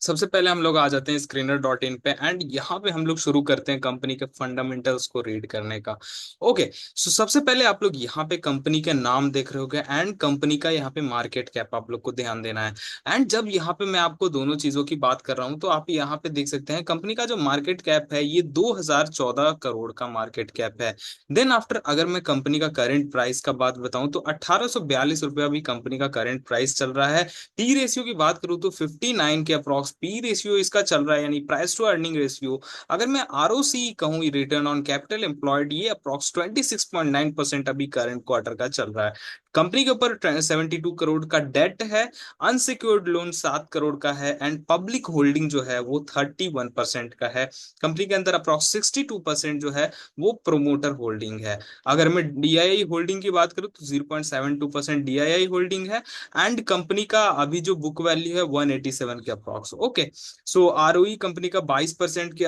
सबसे पहले हम लोग आ जाते हैं स्क्रीनर डॉट इन पे एंड यहाँ पे हम लोग शुरू करते हैं कंपनी के फंडामेंटल्स को रीड करने का। ओके। सो सबसे पहले आप लोग यहाँ पे कंपनी के नाम देख रहे होगे एंड कंपनी का यहाँ पे मार्केट कैप आप लोग को ध्यान देना है। एंड जब यहाँ पे मैं आपको दोनों चीजों की बात कर रहा हूँ तो आप यहाँ पे देख सकते हैं कंपनी का जो मार्केट कैप है ये 2014 करोड़ का मार्केट कैप है। देन आफ्टर अगर मैं कंपनी का करंट प्राइस का बात बताऊं तो 1842 रुपया भी कंपनी का करंट प्राइस चल रहा है। पी रेशियो की बात करूं तो 59 के अप्रॉक्स पी रेशियो इसका चल रहा है, यानी प्राइस टू अर्निंग रेशियो। अगर मैं आरओसी कहूं, रिटर्न ऑन कैपिटल एम्प्लॉयड, ये अप्रॉक्स 26.9% अभी करंट क्वार्टर का चल रहा है। कंपनी के ऊपर 72 करोड़ का डेट है। अनसिक्योर्ड लोन 7 करोड़ का है एंड पब्लिक होल्डिंग जो है वो 31% का है। कंपनी के अंदर अप्रॉक्स 62% जो है वो प्रोमोटर होल्डिंग है। अगर मैं डीआईआई होल्डिंग की बात करूं तो 0.72% डीआईआई होल्डिंग है। एंड कंपनी का अभी जो बुक वैल्यू है 187 के अप्रॉक्स। ओके। सो आरओई कंपनी का 22% के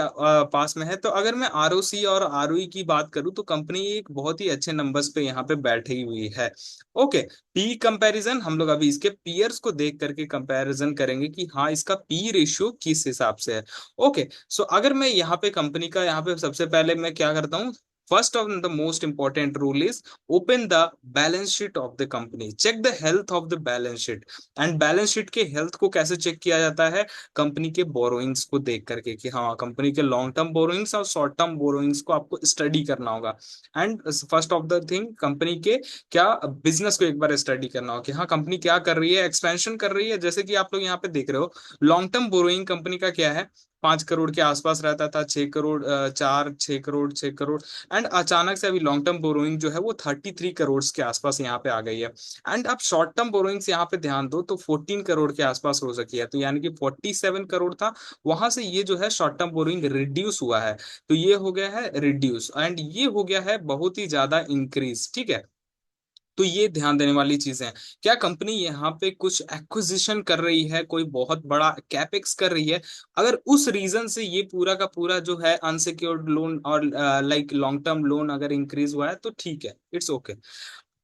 पास में है। तो अगर मैं आरओसी और आरओई की बात करूं तो कंपनी एक बहुत ही अच्छे नंबर्स पे यहाँ पे बैठी हुई है। ओके। पी कंपैरिजन हम लोग अभी इसके पीयर्स को देख करके कंपैरिजन करेंगे कि हाँ इसका पी रेशियो किस हिसाब से है। ओके। सो अगर मैं यहाँ पे कंपनी का यहाँ पे सबसे पहले मैं क्या करता हूँ, first of the most important rule is open the balance sheet of the company, check the health of the balance sheet. And balance sheet के हेल्थ को कैसे चेक किया जाता है, कंपनी के बोरोइंग्स को देख करके कि हाँ कंपनी के लॉन्ग टर्म बोरोइंग्स और शॉर्ट टर्म बोरोइंग्स को आपको स्टडी करना होगा। And first of the thing company के क्या बिजनेस को एक बार स्टडी करना होगा कि हाँ कंपनी क्या कर रही है, एक्सपेंशन कर रही है। जैसे कि आप लोग यहाँ पे देख रहे हो लॉन्ग टर्म बोरोइंग कंपनी का क्या है, 5 करोड़ के आसपास रहता था, 6 करोड़, 4, 6 करोड़, 6 करोड़। एंड अचानक से अभी लॉन्ग टर्म बोरोइंग जो है वो 33 करोड़ के आसपास यहाँ पे आ गई है। एंड आप शॉर्ट टर्म बोरोइंग्स यहाँ पे ध्यान दो तो 14 करोड़ के आसपास हो सकी है, तो यानी कि 47 करोड़ था, वहां से ये जो है शॉर्ट टर्म बोरोइंग रिड्यूस हुआ है। तो ये हो गया है रिड्यूस एंड ये हो गया है बहुत ही ज्यादा इंक्रीज। ठीक है। तो ये ध्यान देने वाली चीजें हैं। क्या कंपनी यहाँ पे कुछ एक्विजिशन कर रही है, कोई बहुत बड़ा कैपेक्स कर रही है? अगर उस रीजन से ये पूरा का पूरा जो है अनसिक्योर्ड लोन और लाइक लॉन्ग टर्म लोन अगर इंक्रीज हुआ है तो ठीक है, इट्स ओके।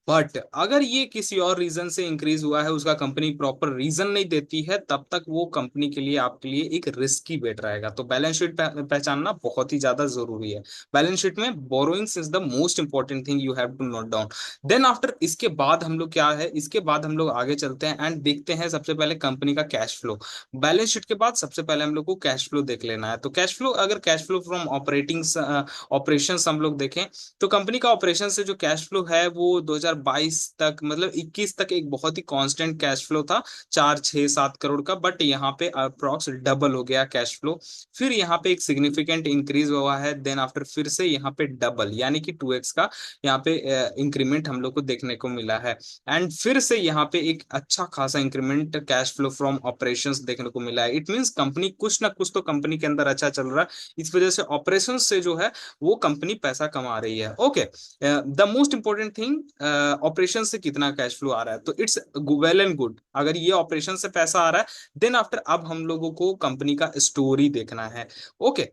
बट अगर ये किसी और रीजन से इंक्रीज हुआ है, उसका कंपनी प्रॉपर रीजन नहीं देती है, तब तक वो कंपनी के लिए आपके लिए एक रिस्की बेट रहेगा। तो बैलेंस शीट पहचानना बहुत ही ज्यादा जरूरी है। बैलेंस शीट में borrowings is the most important thing you have to note down. Then after इसके बाद हम लोग क्या है, इसके बाद हम लोग आगे चलते हैं एंड देखते हैं सबसे पहले कंपनी का कैश फ्लो। बैलेंस शीट के बाद सबसे पहले हम लोग को कैश फ्लो देख लेना है। तो कैश फ्लो, अगर cash flow from operating operation हम लोग देखें तो कंपनी का ऑपरेशन से जो कैश फ्लो है वो 2022 तक मतलब 21 तक एक बहुत ही कांस्टेंट कैश फ्लो था, 4, 6, 7 करोड़ का। बट यहाँ पे अप्रॉक्स डबल हो गया कैश फ्लो। फिर यहाँ पे एक सिग्निफिकेंट इंक्रीज हुआ है, देन आफ्टर फिर से यहाँ पे डबल यानी कि 2x का यहाँ पे इंक्रीमेंट हम लोग को देखने को मिला है। एंड फिर से यहाँ पे एक अच्छा खासा increment cash flow from operations देखने को मिला है। इट मींस कंपनी कुछ ना कुछ तो कंपनी के अंदर अच्छा चल रहा है, इस वजह से ऑपरेशन से जो है वो कंपनी पैसा कमा रही है। Okay. The most important thing, operation से कितना कैश फ्लो आ रहा है, तो इट्स वेल एंड गुड अगर ये ऑपरेशन से पैसा आ रहा है। देन आफ्टर अब हम लोगों को कंपनी का स्टोरी देखना है। ओके।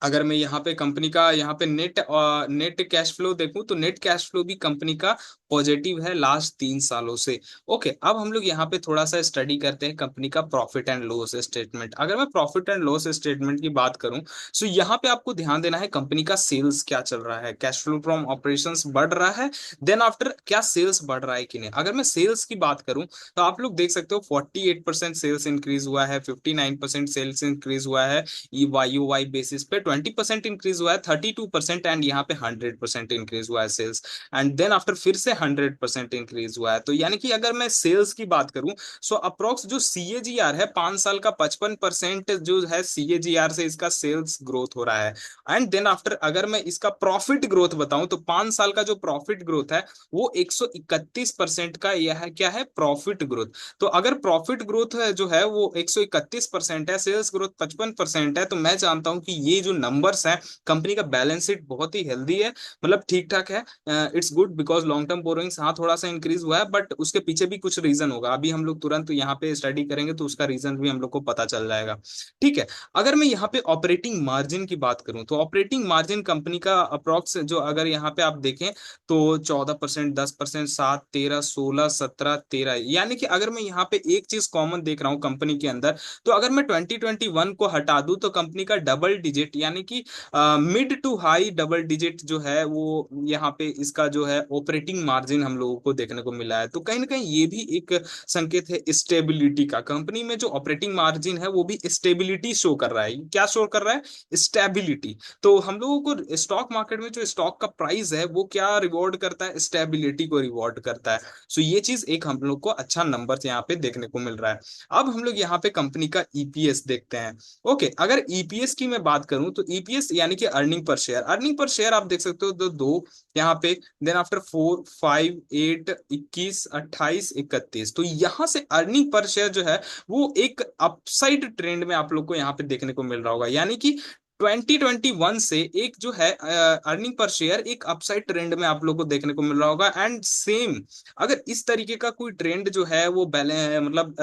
अगर मैं यहाँ पे कंपनी का यहाँ पे नेट कैश फ्लो देखूं तो नेट कैश फ्लो भी कंपनी का पॉजिटिव है लास्ट 3 सालों से। ओके। अब हम लोग यहाँ पे थोड़ा सा स्टडी करते हैं कंपनी का प्रॉफिट एंड लॉस स्टेटमेंट। अगर मैं प्रॉफिट एंड लॉस स्टेटमेंट की बात करूं तो यहाँ पे आपको ध्यान देना है कंपनी का सेल्स क्या चल रहा है, कैश फ्लो फ्रॉम ऑपरेशंस बढ़ रहा है, देन आफ्टर क्या सेल्स बढ़ रहा है कि नहीं। अगर मैं सेल्स की बात करूं तो आप लोग देख सकते हो 48% सेल्स इंक्रीज हुआ है, 59% सेल्स इंक्रीज हुआ है, ये वाई यू वाई बेसिस पे 20% इंक्रीज हुआ है, 32% एंड यहाँ पे 100% इंक्रीज हुआ है सेल्स। एंड देन आफ्टर फिर से 100% इंक्रीज हुआ है। तो यानी कि अगर मैं सेल्स की बात करूं सो अप्रोक्स जो सीएजीआर है 5 साल का 55% जो है सीएजीआर से इसका सेल्स ग्रोथ हो रहा है। एंड देन आफ्टर अगर मैं इसका प्रॉफिट ग्रोथ बताऊं तो 5 साल का जो प्रॉफिट ग्रोथ है वो 131% का यह है, क्या है, प्रॉफिट ग्रोथ। तो अगर प्रॉफिट ग्रोथ है जो है वो 131% है, सेल्स ग्रोथ 55% है, तो मैं जानता हूं कि ये जो नंबर्स हैं, कंपनी का बैलेंस शीट बहुत ही हेल्दी है, मतलब ठीक ठाक है। It's good because long term borrowings हाँ थोड़ा सा इंक्रीज हुआ है, बट उसके पीछे भी कुछ रीजन होगा, अभी हम लोग तुरंत यहाँ पे स्टडी करेंगे तो उसका रीजन भी हम लोग को पता चल जाएगा। ठीक है। अगर मैं यहाँ पे ऑपरेटिंग मार्जिन की बात करूं तो ऑपरेटिंग मार्जिन कंपनी का अप्रोक्स जो अगर यहाँ पे आप देखें तो 14%, 10%, 7, 13, 16, 17, 13, यानी कि अगर मैं यहाँ पे एक चीज कॉमन देख रहा हूँ कंपनी के अंदर, तो अगर मैं 2021 को हटा दूं तो कंपनी का डबल डिजिट यानी कि mid to high double digit जो है वो यहाँ पे इसका जो है ऑपरेटिंग मार्जिन हम लोगों को देखने को मिला है। तो कहीं ना कहीं ये भी एक संकेत है स्टेबिलिटी का, कंपनी में जो ऑपरेटिंग मार्जिन है वो भी स्टेबिलिटी शो कर रहा है। क्या शो कर रहा है? स्टेबिलिटी। तो हम लोगों को स्टॉक मार्केट में जो स्टॉक का प्राइस है वो क्या रिवॉर्ड करता है? स्टेबिलिटी को रिवॉर्ड करता है। सो ये चीज एक हम लोग को अच्छा नंबर यहाँ पे देखने को मिल रहा है। अब हम लोग यहाँ पे कंपनी का ईपीएस देखते हैं। ओके, अगर ईपीएस की मैं बात करूं तो ईपीएस यानी कि earning per share, earning per share आप देख सकते हो दो दो यहाँ पे, देन आफ्टर 4, 5, 8, 21, 28, 31, तो यहाँ से अर्निंग पर शेयर जो है वो एक अपसाइड ट्रेंड में आप लोग को यहाँ पे देखने को मिल रहा होगा, यानी कि 2021 से एक जो है अर्निंग पर शेयर एक अपसाइड ट्रेंड में आप लोग को देखने को मिल रहा होगा। एंड सेम अगर इस तरीके का कोई ट्रेंड जो है वो मतलब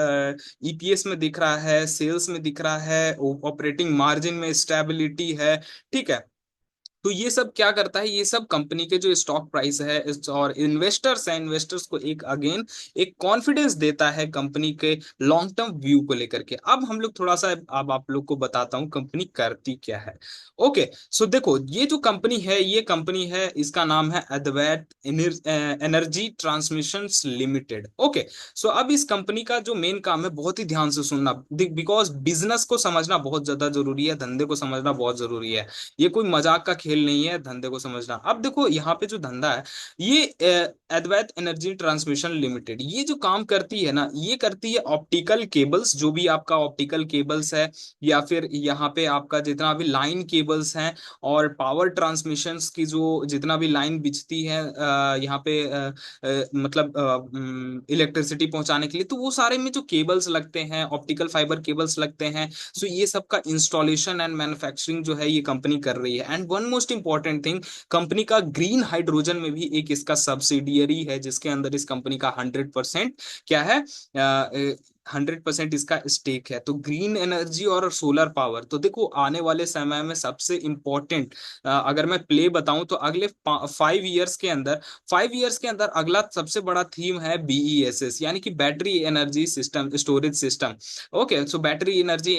ईपीएस में दिख रहा है, सेल्स में दिख रहा है, ऑपरेटिंग मार्जिन में स्टेबिलिटी है, ठीक है, तो ये सब क्या करता है? ये सब कंपनी के जो स्टॉक प्राइस है और इन्वेस्टर्स हैं, इन्वेस्टर्स को एक अगेन एक कॉन्फिडेंस देता है कंपनी के लॉन्ग टर्म व्यू को लेकर के। अब हम लोग थोड़ा सा अब आप लोग को बताता हूँ कंपनी करती क्या है। ओके, सो देखो ये जो कंपनी है ये कंपनी है, इसका नाम है अद्वैत एनर्जी ट्रांसमिशन लिमिटेड। ओके, सो अब इस कंपनी का जो मेन काम है, बहुत ही ध्यान से सुनना, बिकॉज बिजनेस को समझना बहुत ज्यादा जरूरी है, धंधे को समझना बहुत जरूरी है, ये कोई मजाक का खेल नहीं है धंधे को समझना। अब देखो यहाँ पे जो धंधा है ये अद्वैत एनर्जी ट्रांसमिशन लिमिटेड ये जो काम करती है ना, ये करती है ऑप्टिकल केबल्स, जो भी आपका ऑप्टिकल केबल्स है या फिर यहाँ पे आपका जितना भी लाइन केबल्स हैं और पावर ट्रांसमिशंस की जो जितना भी लाइन बिछती है यहाँ पे मतलब इलेक्ट्रिसिटी पहुंचाने के लिए, तो वो सारे में जो केबल्स लगते हैं ऑप्टिकल फाइबर केबल्स लगते हैं, सो ये सब का इंस्टॉलेशन एंड मैन्युफैक्चरिंग जो है ये कंपनी कर रही है। And one most important thing, company का ग्रीन हाइड्रोजन में भी एक इसका सब्सिडियरी है जिसके अंदर इस कंपनी का 100% क्या है, 100% इसका स्टेक है। तो ग्रीन एनर्जी और सोलर पावर, तो देखो आने वाले समय में सबसे इंपॉर्टेंट अगर मैं प्ले बताऊं तो अगले 5 इयर्स के अंदर, 5 इयर्स के अंदर अगला सबसे बड़ा थीम है बीईएसएस, यानी कि battery energy system storage system. Okay, सो बैटरी एनर्जी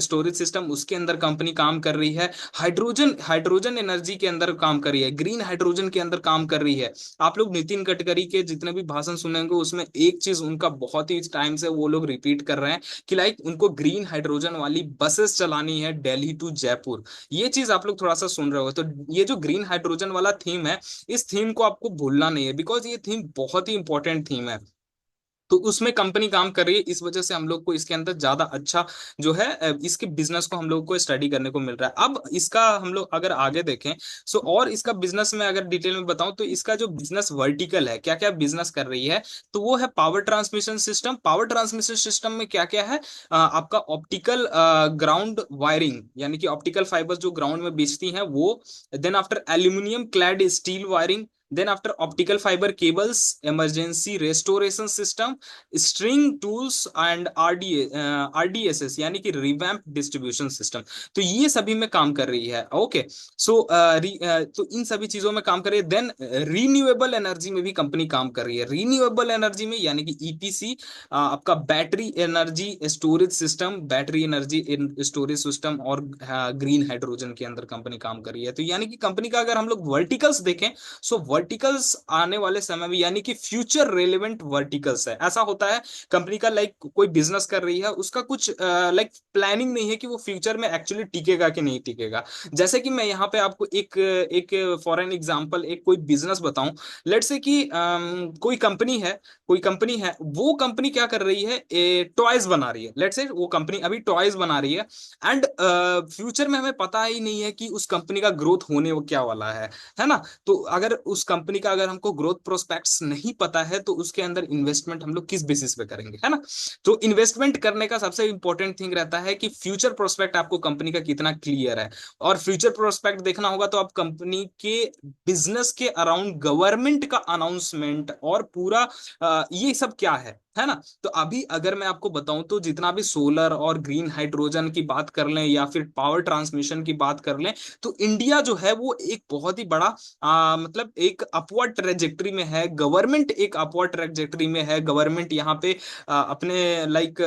स्टोरेज सिस्टम उसके अंदर कंपनी काम कर रही है, हाइड्रोजन हाइड्रोजन एनर्जी के अंदर काम कर रही है, ग्रीन हाइड्रोजन के अंदर काम कर रही है। आप लोग नितिन गडकरी के जितने भी भाषण सुनेंगे उसमें एक चीज उनका बहुत ही टाइम से वो लोग रिपीट कर रहे हैं कि लाइक उनको ग्रीन हाइड्रोजन वाली बसेस चलानी है दिल्ली टू जयपुर। ये चीज आप लोग थोड़ा सा सुन रहे हो, तो ये जो ग्रीन हाइड्रोजन वाला थीम है, इस थीम को आपको भूलना नहीं है, बिकॉज ये थीम बहुत ही इंपॉर्टेंट थीम है। तो उसमें कंपनी काम कर रही है, इस वजह से हम लोग को इसके अंदर ज्यादा अच्छा जो है इसके बिजनेस को हम लोग को स्टडी करने को मिल रहा है। अब इसका हम लोग अगर आगे देखें, सो और इसका बिजनेस में अगर डिटेल में बताऊं तो इसका जो बिजनेस वर्टिकल है, क्या क्या बिजनेस कर रही है, तो वो है power transmission system. Power transmission system में क्या क्या है, आपका ऑप्टिकल ग्राउंड वायरिंग, यानी कि ऑप्टिकल फाइबर जो ग्राउंड में बेचती हैं वो, then after aluminium clad steel wiring, then after optical fiber cables, emergency restoration system, string tools and RDSS यानी कि revamped distribution system, तो ये सभी में काम कर रही है। ओके, सो तो इन सभी चीजों में काम कर रही है। देन रीन्यूएबल एनर्जी में भी कंपनी काम कर रही है, रीन्यूएबल एनर्जी में यानी कि ईपीसी, आपका battery energy storage system, battery energy storage system और ग्रीन हाइड्रोजन के अंदर कंपनी काम कर रही है। तो यानी कि कंपनी का अगर हम लोग वर्टिकल्स देखें, सो वर्टिकल्स आने वाले समय में यानी कि फ्यूचर रेलेवेंट वर्टिकल्स है। ऐसा होता है कंपनी का लाइक कोई बिजनेस कर रही है, उसका कुछ लाइक प्लानिंग नहीं है कि वो फ्यूचर में एक्चुअली टिकेगा कि नहीं टिकेगा। जैसे कि मैं यहाँ पे आपको एक एक फॉर एन एग्जांपल एक कोई बिजनेस बताऊं, लेट्स से कि कोई कंपनी है, कोई कंपनी है, वो कंपनी क्या कर रही है, टॉयज बना रही है, लेट्स से वो कंपनी अभी टॉयज बना रही है। एंड फ्यूचर में हमें पता ही नहीं है कि उस कंपनी का ग्रोथ होने वो क्या वाला है ना। तो अगर उस कंपनी का अगर हमको ग्रोथ प्रोस्पेक्ट्स नहीं पता है तो उसके अंदर इन्वेस्टमेंट हम लोग किस बेसिस पे करेंगे, है ना। तो इन्वेस्टमेंट करने का सबसे इंपॉर्टेंट थिंग रहता है कि फ्यूचर प्रोस्पेक्ट आपको कंपनी का कितना क्लियर है। और फ्यूचर प्रोस्पेक्ट देखना होगा तो आप कंपनी के बिजनेस के अराउंड गवर्नमेंट का अनाउंसमेंट और पूरा ये सब क्या है ना। तो अभी अगर मैं आपको बताऊं तो जितना भी सोलर और ग्रीन हाइड्रोजन की बात कर लें या फिर पावर ट्रांसमिशन की बात कर लें, तो इंडिया जो है वो एक बहुत ही बड़ा मतलब एक अपवर्ड ट्रेजेक्टरी में है, गवर्नमेंट एक अपवर्ड ट्रेजेक्टरी में है। गवर्नमेंट यहाँ पे अपने लाइक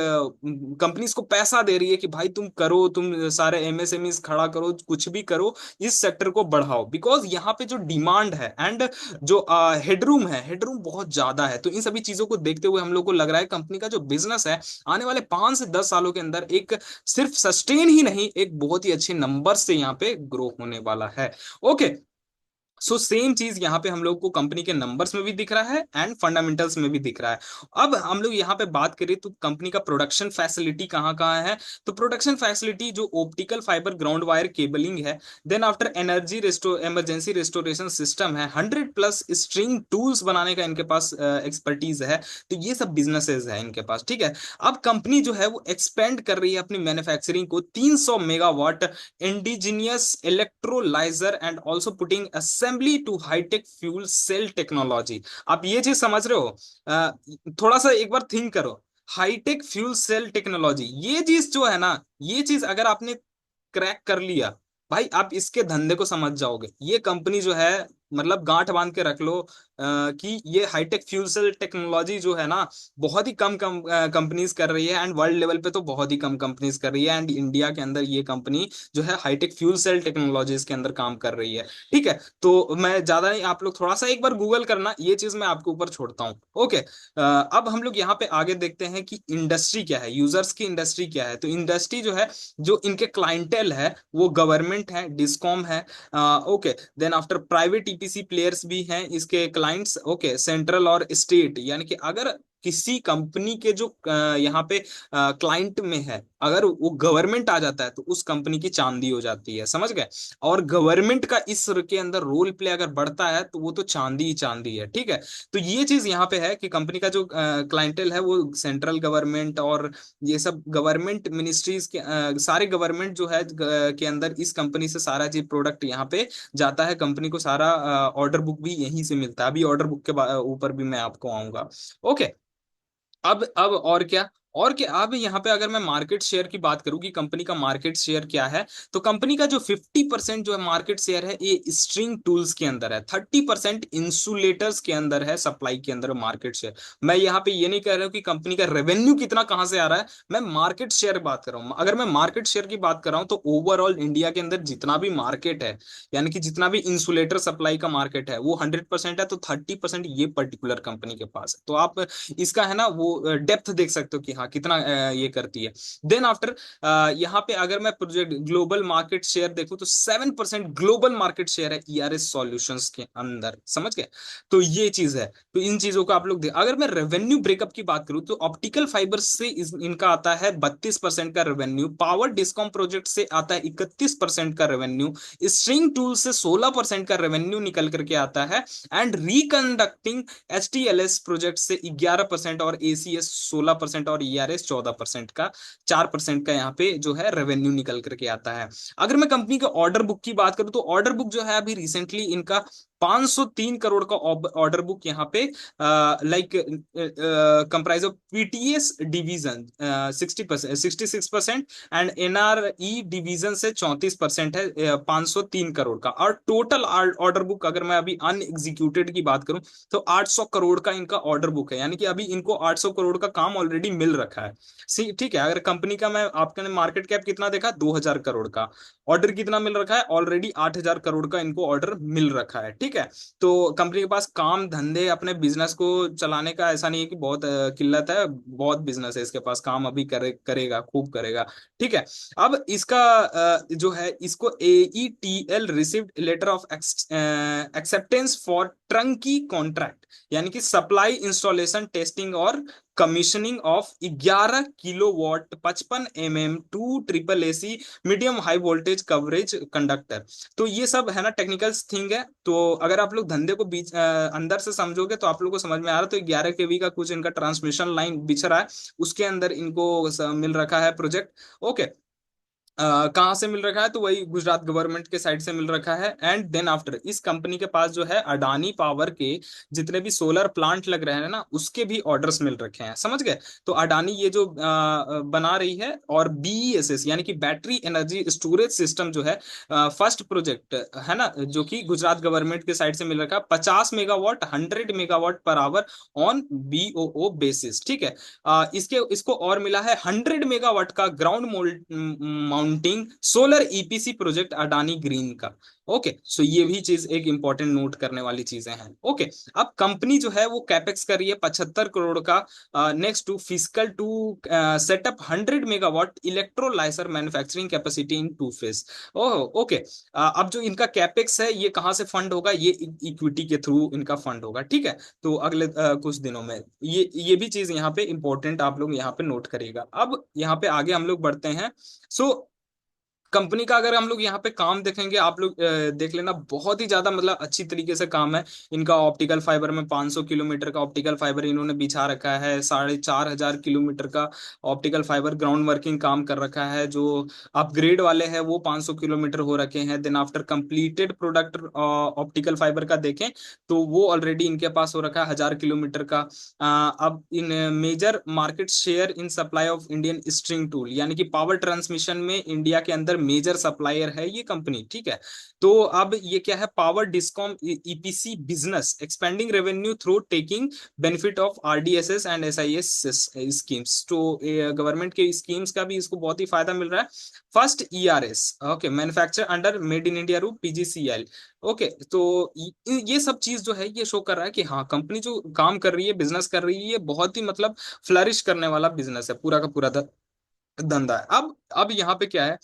कंपनीज को पैसा दे रही है कि भाई तुम करो, तुम सारे एमएसएमईज खड़ा करो, कुछ भी करो, इस सेक्टर को बढ़ाओ, बिकॉज यहाँ पे जो डिमांड है एंड जो हेडरूम है, हेडरूम बहुत ज्यादा है। तो इन सभी चीजों को देखते हुए हम लोग को लग रहा है कंपनी का जो बिजनेस है आने वाले 5 से 10 सालों के अंदर एक सिर्फ सस्टेन ही नहीं, एक बहुत ही अच्छे नंबर से यहाँ पे ग्रो होने वाला है। ओके, सो सेम चीज यहाँ पे हम लोग को कंपनी के नंबर्स में भी दिख रहा है एंड फंडामेंटल्स में भी दिख रहा है। अब हम लोग यहाँ पे बात करें तो कंपनी का प्रोडक्शन फैसिलिटी कहाँ कहाँ है। तो प्रोडक्शन फैसिलिटी जो optical fibre ground wire cabling है, then after energy emergency restoration system है, 100+ स्ट्रिंग टूल्स बनाने का इनके पास एक्सपर्टीज है। तो ये सब बिजनेसेस है इनके पास, ठीक है। अब कंपनी जो है वो एक्सपेंड कर रही है अपनी मैन्युफैक्चरिंग को 300 megawatt indigenous electrolyser and also putting assembly to hitech fuel cell technology. आप ये चीज समझ रहे हो? अ, थोड़ा सा एक बार थिंक करो। हाईटेक फ्यूल सेल टेक्नोलॉजी, ये चीज जो है ना, ये चीज अगर आपने क्रैक कर लिया, भाई आप इसके धंधे को समझ जाओगे। ये कंपनी जो है, मतलब गांठ बांध के रख लो कि ये हाईटेक फ्यूल सेल टेक्नोलॉजी जो है ना, बहुत ही कम कंपनीज कर रही है एंड वर्ल्ड लेवल पे तो बहुत ही कम कंपनीज कर रही है, एंड इंडिया के अंदर ये कंपनी जो है हाईटेक फ्यूल सेल टेक्नोलॉजीज के अंदर काम कर रही है, ठीक है। तो मैं ज्यादा नहीं, आप लोग थोड़ा सा एक बार गूगल करना, ये चीज मैं आपके ऊपर छोड़ता हूँ। ओके, अब हम लोग यहाँ पे आगे देखते हैं कि इंडस्ट्री क्या है, यूजर्स की इंडस्ट्री क्या है। तो इंडस्ट्री जो है, जो इनके क्लाइंटेल है वो गवर्नमेंट है, डिस्कॉम है। Okay, then after private EPC players भी हैं इसके क्लाइंट्स। ओके, सेंट्रल और स्टेट, यानी कि अगर किसी कंपनी के जो यहाँ पे क्लाइंट में है, अगर वो गवर्नमेंट आ जाता है तो उस कंपनी की चांदी हो जाती है, समझ गए। और गवर्नमेंट का इस के अंदर रोल प्ले अगर बढ़ता है तो वो तो चांदी ही चांदी है, ठीक है। तो ये चीज यहाँ पे है कि कंपनी का जो क्लाइंटेल है वो सेंट्रल गवर्नमेंट और ये सब गवर्नमेंट मिनिस्ट्रीज के सारे गवर्नमेंट जो है के अंदर इस कंपनी से सारा चीज प्रोडक्ट यहाँ पे जाता है। कंपनी को सारा ऑर्डर बुक भी यहीं से मिलता है। अभी ऑर्डर बुक के ऊपर भी मैं आपको आऊंगा। ओके, अब और क्या, और क्या, अब यहाँ पे अगर मैं मार्केट शेयर की बात करूँ कि कंपनी का मार्केट शेयर क्या है, तो कंपनी का जो 50% जो है मार्केट शेयर है ये स्ट्रिंग टूल्स के अंदर है, 30% इंसुलेटर्स के अंदर है, सप्लाई के अंदर मार्केट शेयर। मैं यहाँ पे ये नहीं कह रहा हूँ कि कंपनी का रेवेन्यू कितना कहाँ से आ रहा है, मैं मार्केट शेयर बात कर रहा हूँ। अगर मैं मार्केट शेयर की बात कर रहा हूँ तो ओवरऑल इंडिया के अंदर जितना भी मार्केट है, यानी कि जितना भी इंसुलेटर सप्लाई का मार्केट है वो 100% है, तो 30% ये पर्टिकुलर कंपनी के पास है। तो आप इसका है ना वो डेप्थ देख सकते हो कि हाँ कितना ये करती है। देन आफ्टर यहाँ पे अगर मैं प्रोजेक्ट ग्लोबल मार्केट शेयर देखूं तो 7% ग्लोबल मार्केट शेयर है ईआरएस सॉल्यूशंस के अंदर, समझ गए। तो ये चीज है। तो इन चीजों को आप लोग देख, अगर मैं रेवेन्यू ब्रेकअप की बात करूं तो ऑप्टिकल फाइबर से इनका आता है 32% का रेवेन्यू, पावर डिस्कॉम प्रोजेक्ट से आता है 31% का रेवेन्यू, स्ट्रिंग टूल से 16% का रेवेन्यू निकल करके आता है, एंड रिकंडक्टिंग एचटीएलएस प्रोजेक्ट से 11% और एसीएस 16% और ईआरएस 14% का 4% का यहाँ पे जो है रेवेन्यू निकल करके आता है। अगर मैं कंपनी का ऑर्डर बुक की बात करूं तो ऑर्डर बुक जो है अभी रिसेंटली इनका 503 करोड़ का ऑर्डर बुक यहाँ पे like comprise of PTS division 60%, 66%, and NRE division से 34% है, 503 करोड़ का। और टोटल ऑर्डर बुक अगर मैं अभी अनएग्जीक्यूटेड की बात करूं तो 800 करोड़ का इनका ऑर्डर बुक है, यानी कि अभी इनको 800 करोड़ का काम ऑलरेडी मिल रखा है। सी ठीक है, अगर कंपनी का मैं आपने मार्केट कैप कितना देखा, 2000 करोड़ का, ऑर्डर कितना मिल रखा है ऑलरेडी, 8000 करोड़ का इनको ऑर्डर मिल रखा है, ठीक है। तो कंपनी के पास काम धंधे अपने बिजनेस को चलाने का ऐसा नहीं है कि बहुत किल्लत है, बहुत बिजनेस है इसके पास, काम अभी करेगा, खूब करेगा, ठीक है। अब इसका जो है, इसको AETL received letter of acceptance for turnkey contract, यानी कि सप्लाई, इंस्टॉलेशन, टेस्टिंग और commissioning of 11 kilowatt 55 mm 2 AAA medium high voltage coverage conductor. तो ये सब है ना टेक्निकल थिंग है। तो अगर आप लोग धंधे को बीच अंदर से समझोगे तो आप लोग को समझ में आ रहा है। तो 11 kV का कुछ इनका ट्रांसमिशन लाइन बिछ रहा है, उसके अंदर इनको मिल रखा है प्रोजेक्ट। ओके। कहाँ से मिल रखा है? तो वही गुजरात गवर्नमेंट के साइड से मिल रखा है। एंड देन आफ्टर इस कंपनी के पास जो है अडानी पावर के जितने भी सोलर प्लांट लग रहे हैं ना, उसके भी ऑर्डर्स मिल रखे हैं, समझ गए? तो अडानी ये जो बना रही है, और बीईएसएस यानी कि बैटरी एनर्जी स्टोरेज सिस्टम जो है, फर्स्ट प्रोजेक्ट है ना, जो कि गुजरात गवर्नमेंट के साइड से मिल रखा है, 50 megawatt 100 megawatt per hour on BOO basis, ठीक है। इसके इसको और मिला है 100 मेगावाट का ground mounting solar EPC project Adani green का। ओके, सो ये भी चीज एक इंपॉर्टेंट नोट करने वाली चीजें हैं। ओके। अब कंपनी जो है वो कैपेक्स कर रही है 75 करोड़ का, next to physical to setup 100 megawatt electrolyser manufacturing capacity in 2 phase. Oh okay. अब जो इनका कैपेक्स है ये कहाँ से फंड होगा? ये इक्विटी के थ्रू इनका फंड होगा, ठीक है। तो अगले कुछ दिनों में ये भी चीज यहाँ पे इंपॉर्टेंट आप लोग यहाँ पे नोट करिएगा। अब यहाँ पे आगे हम लोग बढ़ते हैं। सो कंपनी का अगर हम लोग यहाँ पे काम देखेंगे, आप लोग देख लेना, बहुत ही ज्यादा मतलब अच्छी तरीके से काम है इनका। ऑप्टिकल फाइबर में 500 किलोमीटर का ऑप्टिकल फाइबर इन्होंने बिछा रखा है, 4,500 किलोमीटर का ऑप्टिकल फाइबर ग्राउंड वर्किंग काम कर रखा है। जो अपग्रेड वाले हैं वो 500 किलोमीटर हो रखे हैं। Then after completed product optical fibre का देखें तो वो ऑलरेडी इनके पास हो रखा है 1,000 किलोमीटर का। अब in major market share in supply of Indian string tool, यानी कि पावर ट्रांसमिशन में इंडिया के अंदर मेजर सप्लायर है ये कंपनी, ठीक है। तो अब ये क्या है? Power discom EPC business expanding revenue through taking benefit of RDSS and SIS schemes. तो गवर्नमेंट के स्कीम्स का भी इसको बहुत ही फायदा मिल रहा है। First ERS, okay, manufacture under made in India rule PGCL. Okay. तो ये सब चीज जो है ये शो कर रहा है कि हाँ, कंपनी जो काम कर रही है, बिजनेस कर रही है, ये बहुत ही मतलब फ्लरिश करने वाला बिजनेस है, पूरा का पूरा धंधा है। अब यहाँ पे क्या है,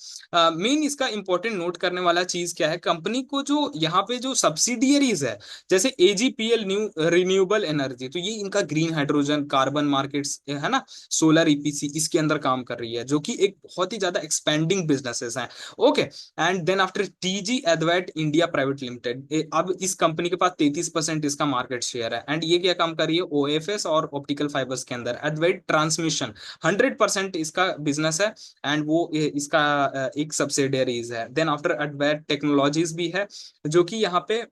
मेन इसका इंपॉर्टेंट नोट करने वाला चीज क्या है? कंपनी को जो यहाँ पे जो सब्सिडियरीज है, जैसे एजीपीएल न्यू रिन्यूएबल एनर्जी, तो ये इनका ग्रीन हाइड्रोजन कार्बन मार्केट्स है ना, सोलर ईपीसी इसके अंदर काम कर रही है, जो कि एक बहुत ही ज्यादा एक्सपेंडिंग बिजनेसेस हैं। Okay. And then after TG Advait India private limited, अब इस कंपनी के पास 33% इसका मार्केट शेयर है। एंड ये क्या काम कर रही है? ओएफएस और ऑप्टिकल फाइबर्स के अंदर एडवेट ट्रांसमिशन 100% इसका बिजनेस है। एंड वो इसका एक सब्सिडियरीज है। देन आफ्टर एडवेट टेक्नोलॉजीज भी है, जो कि यहाँ पे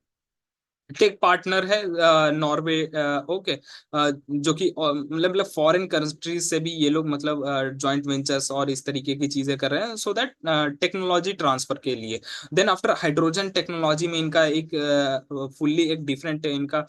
टेक पार्टनर है नॉर्वे। ओके। जो कि मतलब फॉरेन कंट्रीज से भी ये लोग मतलब जॉइंट वेंचर्स और इस तरीके की चीजें कर रहे हैं, सो दैट टेक्नोलॉजी ट्रांसफर के लिए। देन आफ्टर हाइड्रोजन टेक्नोलॉजी में इनका एक फुल्ली एक डिफरेंट इनका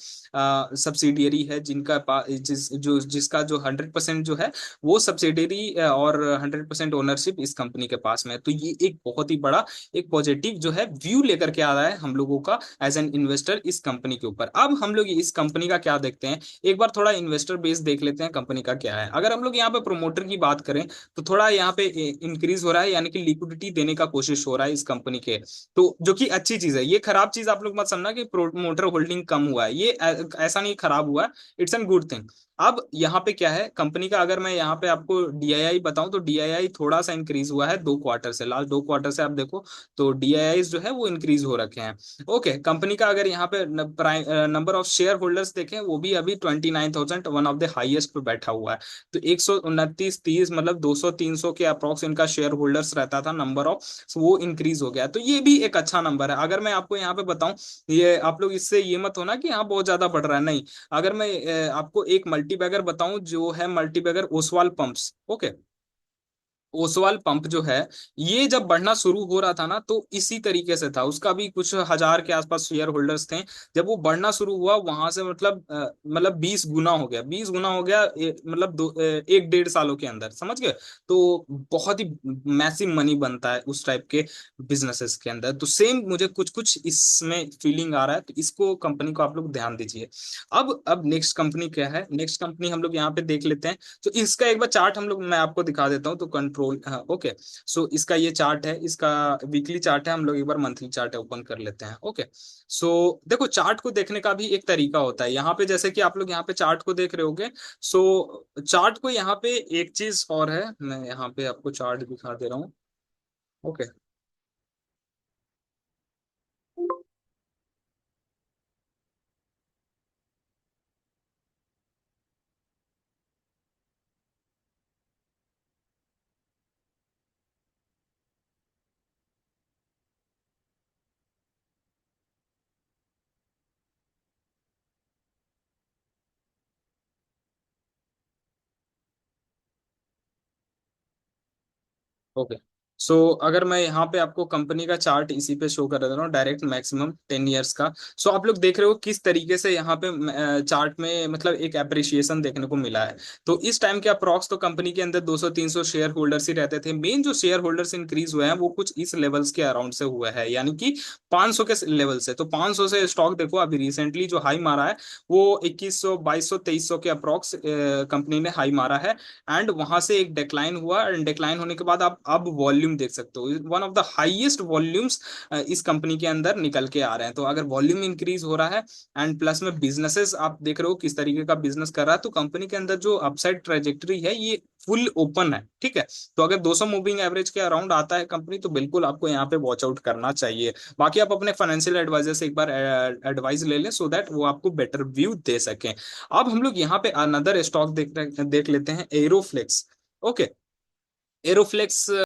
सब्सिडियरी है, जिसका जो 100% जो है वो सब्सिडियरी और 100% ओनरशिप इस कंपनी के पास में है। तो ये एक बहुत ही बड़ा एक पॉजिटिव जो है व्यू लेकर के आ रहा है हम लोगों का एज एन इन्वेस्टर इस कंपनी के ऊपर। अब हम लोग इस कंपनी का क्या देखते हैं, एक बार थोड़ा इन्वेस्टर बेस देख लेते हैं कंपनी का क्या है। अगर हम लोग यहाँ पे प्रोमोटर की बात करें तो थोड़ा यहाँ पे इंक्रीज हो रहा है, यानी कि लिक्विडिटी देने का कोशिश हो रहा है इस कंपनी के। तो जो कि अच्छी चीज है, ये खराब चीज आप लोग मत समझना कि प्रोमोटर होल्डिंग कम हुआ है, ये ऐसा नहीं खराब हुआ है, इट्स एन गुड थिंग। अब यहाँ पे क्या है कंपनी का, अगर मैं यहाँ पे आपको डीआईआई बताऊं तो डीआईआई थोड़ा सा इंक्रीज हुआ है 2 क्वार्टर से, लास्ट 2 क्वार्टर से आप देखो तो डीआईआई जो है वो इंक्रीज हो रखे हैं। ओके। कंपनी का अगर यहाँ पे नंबर ऑफ शेयर होल्डर्स देखें, वो भी अभी 29,000 वन ऑफ द हाईएस्ट पे बैठा हुआ है। तो 129-30 मतलब 200-300 के अप्रोक्स इनका शेयर होल्डर्स रहता था नंबर ऑफ, वो इंक्रीज हो गया। तो ये भी एक अच्छा नंबर है। अगर मैं आपको यहाँ पे बताऊं, ये आप लोग इससे ये मत होना कि हाँ बहुत ज्यादा बढ़ रहा है, नहीं। अगर मैं आपको एक मल्टीबैगर बताऊं, जो है multibagger Oswal pumps, okay, Oswal pump जो है, ये जब बढ़ना शुरू हो रहा था ना, तो इसी तरीके से था, उसका भी कुछ हजार के आसपास शेयर होल्डर्स थे। जब वो बढ़ना शुरू हुआ वहां से मतलब 20 गुना हो गया, 20 गुना हो गया, मतलब 1 1.5 सालों के अंदर, समझ गए? तो बहुत ही मैसिव मनी बनता है उस टाइप के बिजनेसेस के अंदर। तो सेम मुझे कुछ कुछ इसमें फीलिंग आ रहा है, तो इसको कंपनी को आप लोग ध्यान दीजिए। अब नेक्स्ट कंपनी क्या है? नेक्स्ट कंपनी हम लोग यहाँ पे देख लेते हैं। तो इसका एक बार चार्ट हम लोग मैं आपको दिखा देता हूँ। तो कंट्रोल रोल, ओके। सो इसका ये चार्ट है, इसका वीकली चार्ट है, हम लोग एक बार मंथली चार्ट ओपन कर लेते हैं। ओके। सो देखो, चार्ट को देखने का भी एक तरीका होता है यहाँ पे, जैसे कि आप लोग यहाँ पे चार्ट को देख रहे होगे। सो चार्ट को यहाँ पे एक चीज और है, मैं यहाँ पे आपको चार्ट दिखा दे रहा हूँ। ओके। ओके। सो अगर मैं यहाँ पे आपको कंपनी का चार्ट इसी पे शो कर दे रहा हूँ, डायरेक्ट मैक्सिमम 10 ईयर्स का। सो आप लोग देख रहे हो किस तरीके से यहाँ पे चार्ट में मतलब एक अप्रिसिएशन देखने को मिला है। तो इस टाइम के अप्रॉक्स तो कंपनी के अंदर 200-300 शेयर होल्डर्स ही रहते थे। मेन जो शेयर होल्डर्स इंक्रीज हुए हैं वो कुछ इस लेवल्स के अराउंड से हुआ है, यानी कि 500 के लेवल से। तो 500 से स्टॉक देखो अभी रिसेंटली जो हाई मारा है वो 2100, 2200, 2300 के अप्रॉक्स कंपनी ने हाई मारा है। एंड वहां से एक डिक्लाइन हुआ, एंड डिक्लाइन होने के बाद आप अब वॉल्यूम देख सकते हो, one of the highest volumes इस कंपनी के अंदर निकल के आ रहे हैं। तो अगर वॉल्यूम इंक्रीज हो रहा है एंड प्लस में बिजनेसेस आप देख रहे हो किस तरीके का बिजनेस कर रहा है, तो कंपनी के अंदर जो अपसाइड ट्रेजेक्टरी है ये फुल ओपन है। ठीक है। तो अगर 200 मूविंग एवरेज के अराउंड आता है कंपनी, तो बिल्कुल आपको यहाँ पे वॉच आउट करना चाहिए। बाकी आप अपने फाइनेंशियल एडवाइजर से एक बार एडवाइस ले लें, सो दैट वो आपको बेटर व्यू दे सकें। अब हम लोग यहाँ पे अनदर स्टॉक देख लेते हैं, एरोफ्लेक्स। ओके। एरोफ्लेक्स